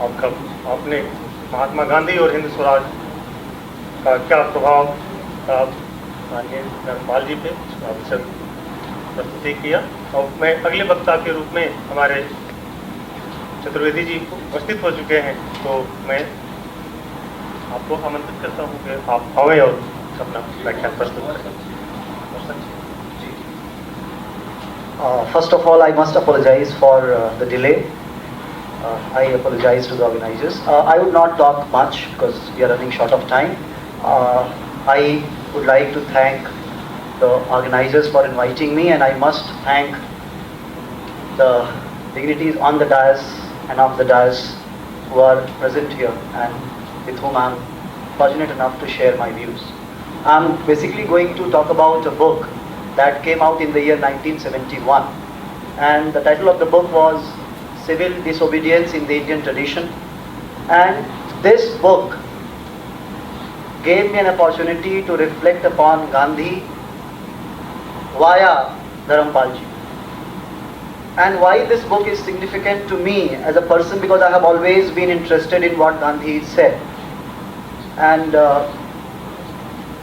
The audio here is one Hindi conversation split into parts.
आपने महात्मा गांधी और हिंद स्वराज का क्या प्रभाव था माननीय धर्मपाल जी पे, उसका अवसर प्रस्तुति किया। और मैं अगले वक्ता के रूप में हमारे चतुर्वेदी जी उपस्थित हो चुके हैं, तो मैं आपको आमंत्रित करता हूँ कि आप आवें और अपना व्याख्यान प्रस्तुत करें। First of all, I must apologize for the delay. I apologize to the organizers. I would not talk much because we are running short of time. I would like to thank the organizers for inviting me, and I must thank the dignitaries on the dais and off the dais who are present here and with whom I am fortunate enough to share my views. I am basically going to talk about a book that came out in the year 1971, and the title of the book was Civil Disobedience in the Indian Tradition. And this book gave me an opportunity to reflect upon Gandhi via Dharampal ji. And why this book is significant to me as a person, because I have always been interested in what Gandhi said, and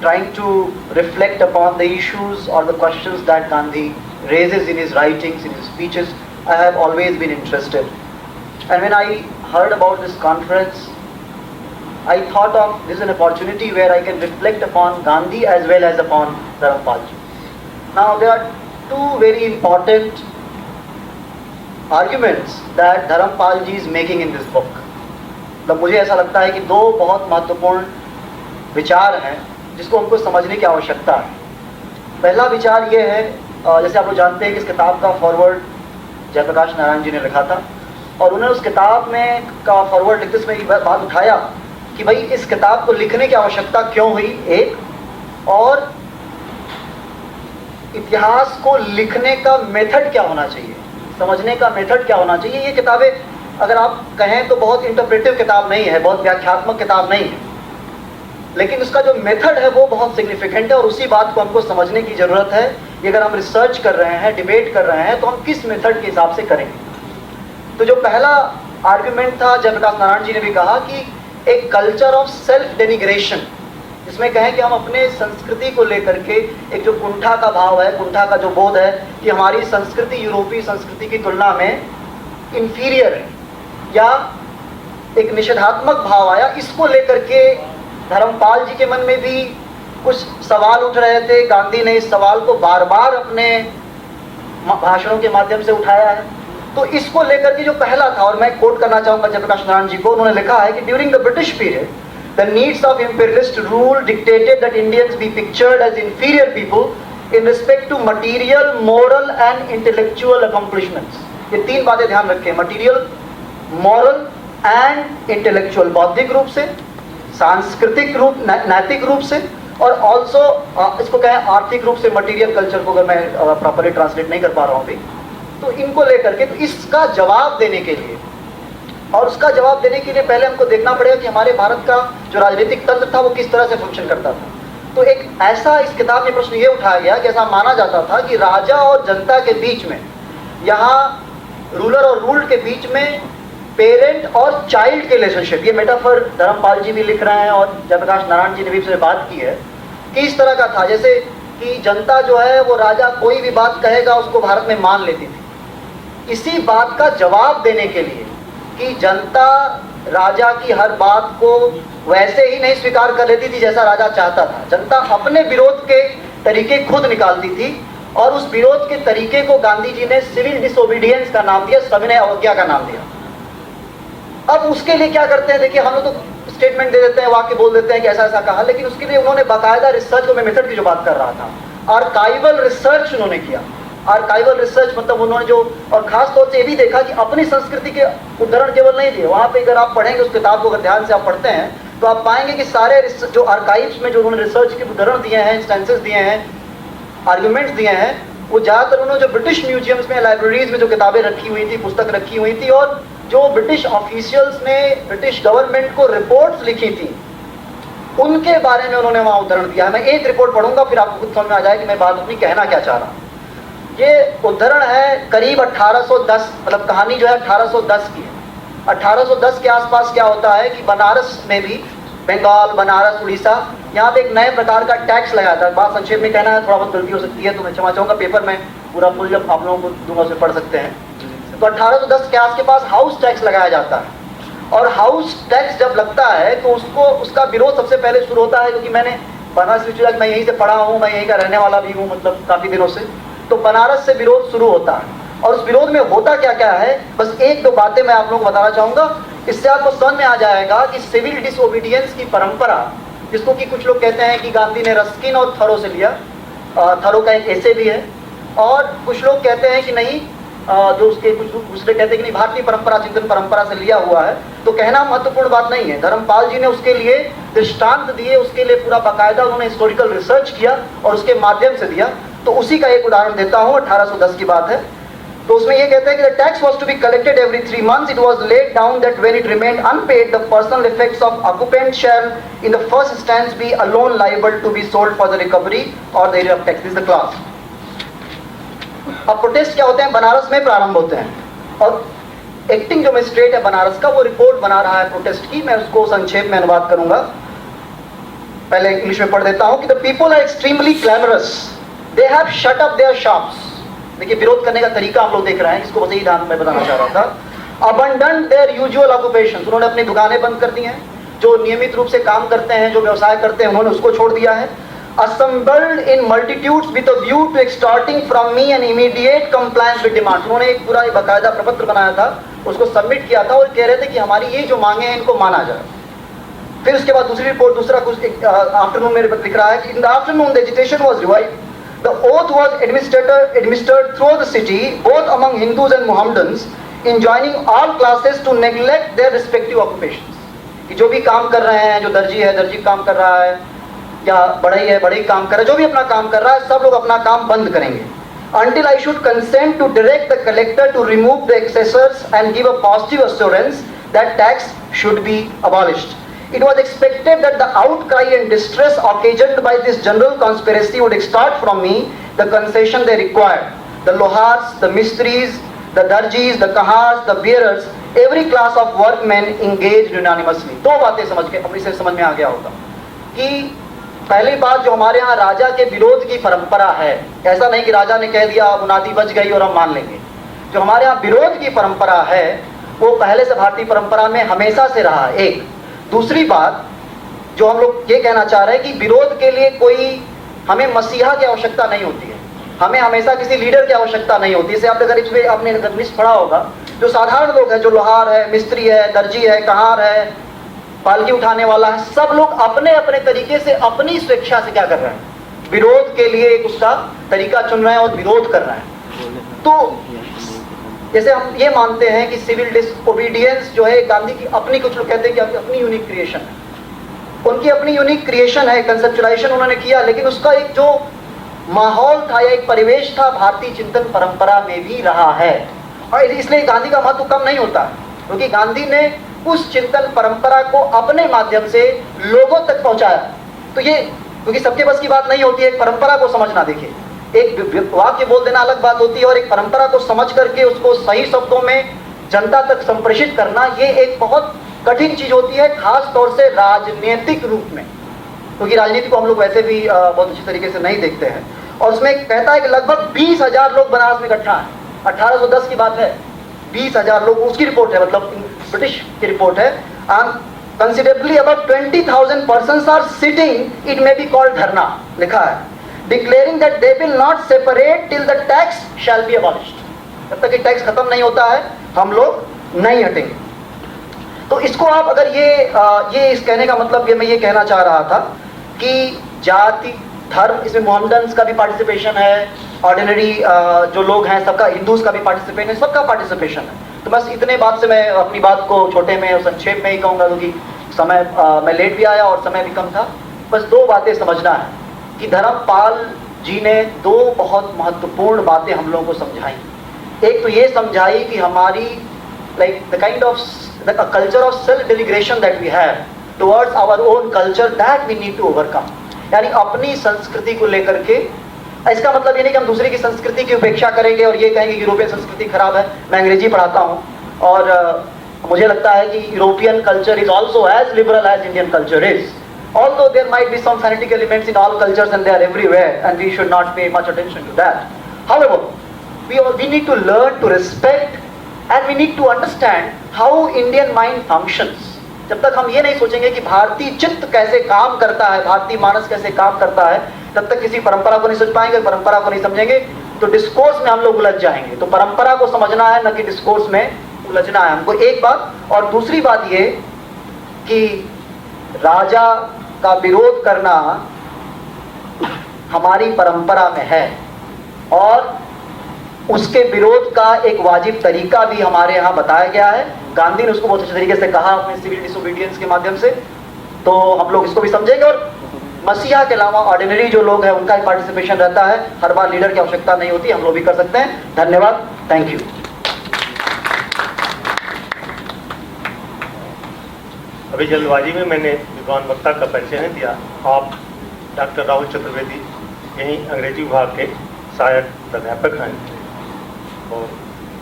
trying to reflect upon the issues or the questions that Gandhi raises in his writings, in his speeches. I have always been interested. And when I heard about this conference, I thought of this is an opportunity where I can reflect upon Gandhi as well as upon Dharampal ji. Now there are two very important arguments that Dharampal ji is making in this book. मतलब मुझे ऐसा लगता है कि दो बहुत महत्वपूर्ण विचार हैं जिसको हमको समझने की आवश्यकता है। पहला विचार ये है, जैसे आप लोग जानते हैं कि इस किताब का फॉरवर्ड जयप्रकाश नारायण जी ने लिखा था, और उन्होंने उस किताब में का फॉरवर्ड लिखते समय ये बात उठाया कि भाई इस किताब को लिखने की आवश्यकता क्यों हुई, एक, और इतिहास को लिखने का मेथड क्या होना चाहिए, समझने का मेथड क्या होना चाहिए। ये किताबें अगर आप कहें तो बहुत इंटरप्रेटिव किताब नहीं है, बहुत व्याख्यात्मक किताब नहीं है, लेकिन उसका जो मेथड है वो बहुत सिग्निफिकेंट है, और उसी बात को हमको समझने की ज़रूरत है कि अगर हम रिसर्च कर रहे हैं, डिबेट कर रहे हैं, तो हम किस मेथड के हिसाब से करेंगे। तो जो पहला आर्ग्यूमेंट था, जयप्रकाश नारायण जी ने भी कहा कि एक कल्चर ऑफ सेल्फ डेनिग्रेशन, जिसमें कहें कि हम अपने संस्कृति को लेकर के एक जो कुंठा का भाव है, कुंठा का जो बोध है कि हमारी संस्कृति यूरोपीय संस्कृति की तुलना में इंफीरियर है, या एक निषेधात्मक भाव आया, इसको लेकर के धर्मपाल जी के मन में भी कुछ सवाल उठ रहे थे। गांधी ने इस सवाल को बार बार अपने भाषणों के माध्यम से उठाया है। तो इसको लेकर के जो पहला था, और मैं कोट करना चाहूँगा जयप्रकाश नारायण जी को, उन्होंने लिखा है कि during the British period the needs of imperialist rule dictated that Indians be pictured as inferior people in respect to material, moral and intellectual accomplishments. ये तीन बातें ध्यान रखें, मटीरियल, मॉरल एंड इंटेलेक्चुअल, बौद्धिक रूप से, सांस्कृतिक रूप, नैतिक रूप से, और ऑल्सो इसको कहें आर्थिक रूप से, मटेरियल कल्चर को अगर मैं प्रॉपरली ट्रांसलेट नहीं कर पा रहा हूँ अभी, तो इनको लेकर के, तो इसका जवाब देने के लिए, और उसका जवाब देने के लिए पहले हमको देखना पड़ेगा कि हमारे भारत का जो राजनीतिक तंत्र था वो किस तरह से फंक्शन करता था। तो एक ऐसा इस किताब में प्रश्न ये उठाया गया कि ऐसा माना जाता था कि राजा और जनता के बीच में, यहाँ रूलर और रूल्ड के बीच में पेरेंट और चाइल्ड के रिलेशनशिप, ये मेटाफर धर्मपाल जी भी लिख रहे हैं और जयप्रकाश नारायण जी ने भी इससे बात की है कि इस तरह का था, जैसे कि जनता जो है वो राजा कोई भी बात कहेगा उसको भारत में मान लेती थी। इसी बात का जवाब देने के लिए कि जनता राजा की हर बात को वैसे ही नहीं स्वीकार कर लेती थी जैसा राजा चाहता था, जनता अपने विरोध के तरीके खुद निकालती थी, और उस विरोध के तरीके को गांधी जी ने सिविल डिसोबीडियंस का नाम दिया, सविनय अवज्ञा का नाम दिया। अब उसके लिए क्या करते हैं, देखिए हम लोग तो स्टेटमेंट दे देते हैं, वाक्य बोल देते हैं कि ऐसा ऐसा कहा, लेकिन उसके लिए उन्होंने बाकायदा रिसर्च, को मैं मेथड की जो बात कर रहा था, आर्काइवल रिसर्च उन्होंने किया। आर्काइवल रिसर्च मतलब उन्होंने जो, और खास तौर से ये भी देखा कि अपनी संस्कृति के उदाहरण केवल नहीं दिए, वहाँ पे अगर आप पढ़ेंगे उस किताब को, अगर ध्यान से आप पढ़ते हैं तो आप पाएंगे कि सारे जो आर्काइव्स में जो उन्होंने रिसर्च के उदाहरण दिए हैं, इंस्टेंसेस दिए हैं, आर्ग्यूमेंट्स दिए हैं, वो ज़्यादातर उन्होंने जो ब्रिटिश म्यूजियम्स में, लाइब्रेरीज में जो किताबें रखी हुई थी, पुस्तक रखी हुई थी, और जो ब्रिटिश ऑफिशियल्स ने ब्रिटिश गवर्नमेंट को रिपोर्ट्स लिखी थी, उनके बारे में उन्होंने वहाँ उदाहरण दिया है। मैं एक रिपोर्ट पढ़ूंगा, फिर आपको खुद समझ में आ जाए कि मैं बात अपनी कहना क्या चाह रहा हूँ। ये उदाहरण है करीब 1810, मतलब कहानी जो है 1810 की है, 1810 के आसपास क्या होता है कि बनारस में भी, बंगाल, बनारस, उड़ीसा, यहाँ पे एक नए प्रकार का टैक्स लगाया था। बात संक्षेप में कहना है, थोड़ा बहुत गलती हो सकती है तो मैं क्षमा चाहूँगा। पेपर में पूरा फुल जब आप लोगों को दूंगा उसमें पढ़ सकते हैं। तो 1810 के आसपास हाउस टैक्स लगाया जाता है, और हाउस टैक्स जब लगता है तो उसका विरोध सबसे पहले शुरू होता है, क्योंकि मैंने बनारस विश्वविद्यालय, मैं यहीं से पढ़ा हूँ, मैं यहीं का रहने वाला भी हूँ, मतलब काफ़ी दिनों से। तो बनारस से विरोध शुरू होता है, और उस विरोध में होता क्या क्या है, बस एक दो बातें मैं आप लोगों को बताना चाहूँगा। इससे आपको समझ में आ जाएगा कि सिविल डिसओबीडियंस की परंपरा, जिसको कि कुछ लोग कहते हैं कि गांधी ने रस्किन और थरो से लिया, थरो का एक ऐसे भी है, और कुछ लोग कहते हैं कि नहीं, जो उसके कुछ दूसरे कहते हैं कि नहीं, भारतीय परंपरा, चिंतन परंपरा से लिया हुआ है। तो कहना महत्वपूर्ण बात नहीं है। धर्मपाल जी ने उसके लिए दृष्टांत दिए, उसके लिए पूरा बाकायदा उन्होंने हिस्टोरिकल रिसर्च किया और उसके माध्यम से दिया। तो उसी का एक उदाहरण देता हूँ, 1810 की बात है। तो उसमें ये कहते हैं कि the tax was to be collected every 3 months. It was laid down that when it remained unpaid, the personal effects of occupant shall in the first instance be alone liable to be sold for the recovery और the arrears of tax. This the class. अब प्रोटेस्ट क्या होते हैं, बनारस में प्रारंभ होते हैं, और एक्टिंग जो मजिस्ट्रेट है बनारस का, वो रिपोर्ट बना रहा है प्रोटेस्ट की। मैं उसको संक्षेप में अनुवाद करूंगा, पहले इंग्लिश में पढ़ देता हूं कि the people are extremely clamorous, they have shut up their shops. देखिए विरोध करने का तरीका हम लोग देख रहे हैं, इसको बस यही ध्यान में बताना चाह रहा था। अबंडन देयर यूजुअल ऑक्युपेशंस, उन्होंने अपनी दुकानें बंद कर दी हैं, जो नियमित रूप से काम करते हैं, जो व्यवसाय करते हैं, उन्होंने उसको छोड़ दिया है। Assembled in multitudes with a view to extorting from me an immediate compliance with demands. उन्होंने एक पूरा बाकायदा प्रपत्र बनाया था, उसको सबमिट किया था, और कह रहे थे कि हमारी ये जो मांगे हैं इनको माना जाए। फिर उसके बाद दूसरी रिपोर्ट, दूसरा कुछ आफ्टरनून में लिख रहा है कि in the afternoon the agitation was revived, the oath was administered through the city both among Hindus and Mohammedans, enjoining all classes to neglect their respective occupations. कि जो भी काम कर रहे हैं, जो दर्जी है दर्जी काम कर रहा है, या बढ़ई है बढ़ई काम कर रहा है, जो भी अपना काम कर रहा है, सब लोग अपना काम बंद करेंगे। Until I should consent to direct the collector to remove the excessors and give a positive assurance that tax should be abolished. It was expected that the outcry and distress occasioned by this general conspiracy would extort from me the concession they required. The lohars, the mistris, the darjis, the kahars, the bearers, every class of workmen engaged unanimously. दो बातें समझ के अपनी से समझ में आ गया होगा कि पहली बात, जो हमारे यहाँ राजा के विरोध की परंपरा है, ऐसा नहीं कि राजा ने कह दिया मुनादी बज गई और हम मान लेंगे। जो हमारे यहाँ विरोध की परंपरा है वो पहले से भारतीय परंपरा में हमेशा से रहा है। एक दूसरी बात जो हम लोग ये कहना चाह रहे हैं कि विरोध के लिए कोई हमें मसीहा की आवश्यकता नहीं होती है, हमें हमेशा किसी लीडर की आवश्यकता नहीं होती। इसे आप अगर इसमें आपने लिस्ट पढ़ा होगा, जो साधारण लोग हैं, जो लोहार है, मिस्त्री है, दर्जी है, कहार है, पालकी उठाने वाला है, सब लोग अपने अपने तरीके से अपनी स्वेच्छा से क्या कर रहे हैं, विरोध के लिए एक उसका तरीका चुन रहे हैं और विरोध कर रहे हैं। तो जैसे हम ये मानते हैं कि सिविल डिसओबीडियंस जो है गांधी की अपनी, कुछ लोग कहते हैं कि अपनी यूनिक क्रिएशन है, उनकी अपनी यूनिक क्रिएशन है, कंसेप्चुलाइजेशन उन्होंने किया, लेकिन उसका एक जो माहौल था या एक परिवेश था भारतीय चिंतन परंपरा में भी रहा है, और इसलिए गांधी का महत्व कम नहीं होता, क्योंकि गांधी ने उस चिंतन परंपरा को अपने माध्यम से लोगों तक पहुंचाया। तो ये, क्योंकि सबके बस की बात नहीं होती है एक परंपरा को समझना। देखिए, एक वाक्य बोल देना अलग बात होती है, और एक परंपरा को समझ करके उसको सही शब्दों में जनता तक संप्रेषित करना, ये एक बहुत कठिन चीज होती है, खास तौर से राजनीतिक रूप में, क्योंकि राजनीति को हम लोग वैसे भी बहुत अच्छी तरीके से नहीं देखते हैं। और उसमें कहता है कि लगभग 20,000 लोग बनारस में इकट्ठा हैं, 1810 की बात है, 20,000 लोग, उसकी रिपोर्ट है, मतलब ब्रिटिश की रिपोर्ट है। Considerably about 20,000 persons are sitting, it may be called धरना, लिखा है, declaring that they will not separate till the tax shall be abolished. जब तक कि टैक्स खत्म नहीं होता है हम लोग नहीं हटेंगे। तो इसको आप अगर ये इस कहने का मतलब ये मैं ये कहना चाह रहा था कि जाति धर्म, इसमें मोहम्मडन्स का भी पार्टिसिपेशन है, ऑर्डिनरी जो लोग हैं सबका, हिंदूज का भी पार्टिसिपेशन है, सबका पार्टिसिपेशन है। तो बस इतने बात से मैं अपनी बात को छोटे में और संक्षेप में ही कहूँगा, क्योंकि समय मैं लेट भी आया और समय भी कम था। बस दो बातें समझना है कि धर्मपाल जी ने दो बहुत महत्वपूर्ण बातें हम लोगों को समझाई। एक तो ये समझाई कि हमारी like the kind of the culture of self denigration that we have towards our own culture that we need to overcome, यानी अपनी संस्कृति को लेकर के, इसका मतलब ये नहीं कि हम दूसरे की संस्कृति की उपेक्षा करेंगे और ये कहेंगे कि यूरोपियन संस्कृति खराब है। मैं अंग्रेजी पढ़ाता हूँ और मुझे लगता है कि European culture is also as liberal as Indian culture is, although there might be some fanatic elements in all cultures and they are everywhere and we should not pay much attention to that. However, we need to learn to respect and we need to understand how Indian mind functions. जब तक हम ये नहीं सोचेंगे कि भारतीय चित्त कैसे काम करता है, भारतीय मानस कैसे काम करता है, तब तक किसी परंपरा को नहीं समझ पाएंगे। परंपरा को नहीं समझेंगे तो डिस्कोर्स में हम लोग उलझ जाएंगे। तो परंपरा को समझना है, न कि डिस्कोर्स में उलझना है हमको, एक बात। और दूसरी बात ये कि राजा का विरोध करना हमारी परंपरा में है और उसके विरोध का एक वाजिब तरीका भी हमारे यहाँ बताया गया है। गांधी ने उसको बहुत अच्छे तरीके से कहा अपने सिविल डिसोबीडियंस के माध्यम से, तो हम लोग इसको भी समझेंगे। और मसीहा के अलावा ऑर्डिनरी जो लोग हैं उनका पार्टिसिपेशन रहता है, हर बार लीडर की आवश्यकता नहीं होती, हम लोग भी कर सकते हैं। धन्यवाद, थैंक यू। अभी जल्दबाजी में मैंने विद्वान वक्ता का परिचय नहीं दिया। आप डॉक्टर राहुल चतुर्वेदी यहीं अंग्रेजी विभाग के सहायक प्राध्यापक हैं और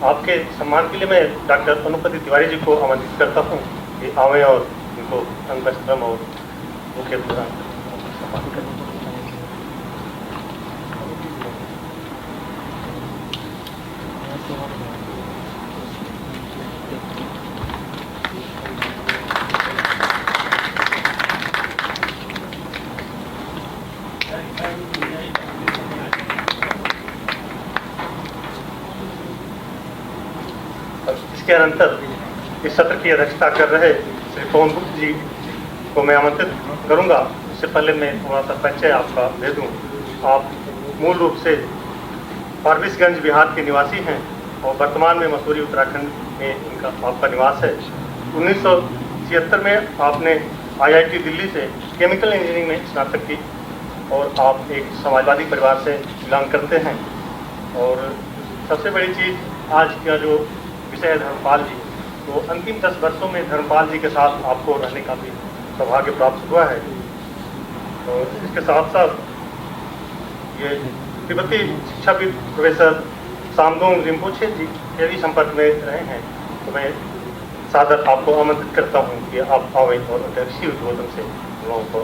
आपके सम्मान के लिए मैं डॉक्टर अनुपति तिवारी जी को आमंत्रित करता हूं कि आवें और उनको अंगवस्त्रम और मुख्य प्रदान सम्मान करें। इसके अनंतर इस सत्र की अध्यक्षता कर रहे श्री पवन गुप्त जी को मैं आमंत्रित करूंगा। इससे पहले मैं थोड़ा सा परिचय आपका दे दूं। आप मूल रूप से फारबिसगंज बिहार के निवासी हैं और वर्तमान में मसूरी उत्तराखंड में इनका आपका निवास है। 1976 में आपने IIT दिल्ली से केमिकल इंजीनियरिंग में स्नातक की और आप एक समाजवादी परिवार से बिलोंग करते हैं। और सबसे बड़ी चीज़ आज का जो विषय है धर्मपाल जी, तो अंतिम 10 वर्षों में धर्मपाल जी के साथ आपको रहने का भी सौभाग्य प्राप्त हुआ है। और इसके साथ साथ ये तिब्बती शिक्षाविद प्रोफेसर सामदोंग रिम्पोछे जी के भी संपर्क में रहे हैं। तो मैं सादर आपको आमंत्रित करता हूँ कि आप आवें और उनके ऋषि उद्बोधन से लोगों को